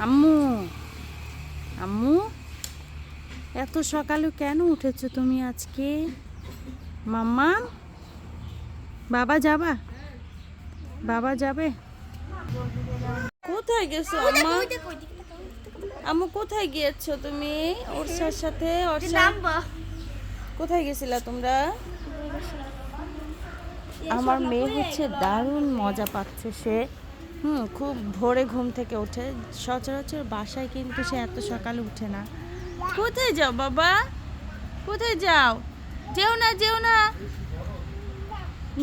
আম্মু, আম্মু, এত সকালে কেন উঠেছো তুমি আজকে? মাম্মা, বাবা যাবা? বাবা যাবে? কোথায় গেছো আম্মা? আম্মু কোথায় গিয়েছো তুমি? ওরসার সাথে? ওরসা কোথায় গেছিলা তোমরা? আমার মেয়ে হচ্ছে দারুণ মজা পাচ্ছে সে। খুব ভোরে ঘুম থেকে ওঠে। সচরাচর বাসায় কিন্তু সে এত সকালে উঠে না। কোথায় যাও বাবা? কোথায় যাও? যেও না, যেও না,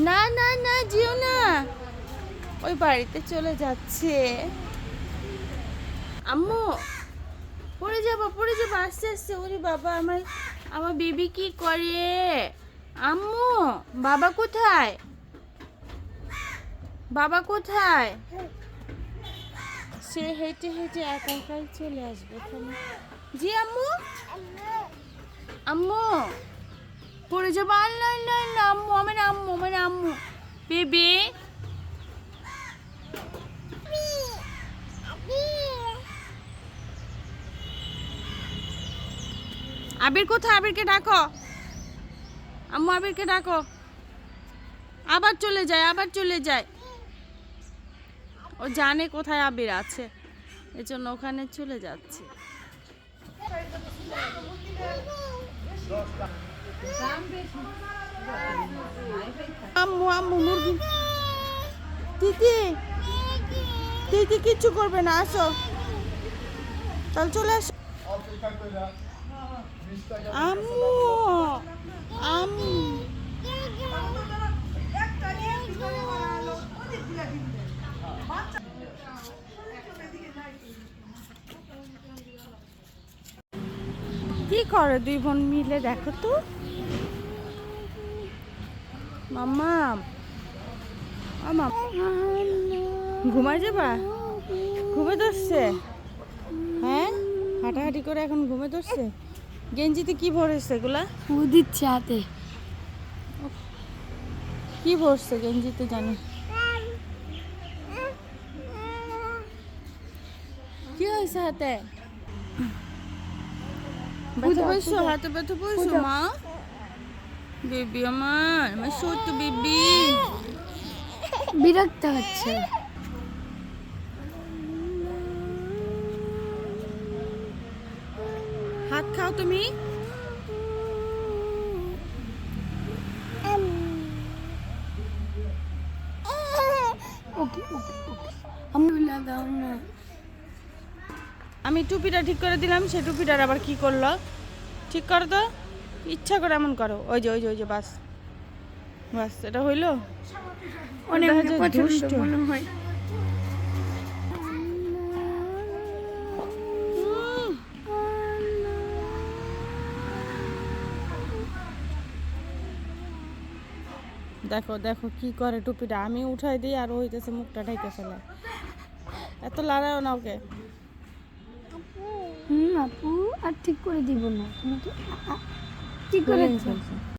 না না না, যেও না। ওই বাড়িতে চলে যাচ্ছে। আম্মু, পড়ে যাবো, পড়ে যাবো, আস্তে আস্তে। ওরে বাবা, আমার আমার বেবি কি করে? আম্মু, বাবা কোথায়? বাবা কোথায়? সে হেঁটে হেঁটে একা একাই চলে আসবে এখানে। জি আম্মু, আম্মু, পড়ে যাবো। আল্লাহ আল্লাহ আল্লাহ, আম্মু, আমার আম্মু, আমার আম্মু, বেবি। আবির কোথায়? আবিরকে ডাকো। আম্মু, আবিরকে ডাকো। আবার চলে যায়, আবার চলে যায়। ও জানে কোথায় আবির আছে, এজন্য ওখানে চলে যাচ্ছে। আম্মু, আম্মু, মুরগি। তিতি, তিতি কিচ্ছু করবে না, আসো তাহলে, চলে আসো। আম্মু, আম্মু, কি করে দুই বোন মিলে? দেখো তো মাম্মা, ঘুমায় যাবা? ঘুমে ধরছে? হ্যাঁ, হাঁটাহাঁটি করে এখন ঘুমে ধরছে। গেঞ্জিতে কি ভরেছে এগুলা? দিচ্ছে হাতে। কি ভরছে গেঞ্জিতে জানি? কি হয়েছে হাতে? ব্যথা পাইছো? হাতে ব্যথা পাইছো মা? বেবি আমার, আমার ছোট্ট বেবি। বিরক্ত হচ্ছে। হাত খাও তুমি। ওকে ওকে ওকে, আমি লাগাও না। আমি টুপিটা ঠিক করে দিলাম, সে টুপিটার আবার কি করলো? ঠিক করো তো, ইচ্ছা করে এমন করো। ওই যে ওই যে ওই যে, বাস বাস, এটা হইলো। অনেক দেখা যায় পছন্দ দুষ্ট। মনে হয়। দেখো দেখো কি করে টুপিটা। আমি উঠাই দিই আর ও হইতেছে মুখটা ঢেকে ফেলে। এত লড়াও না ওকে। আপু, আর ঠিক করে দিব না, তুমি তো ঠিক করে ফেলছে।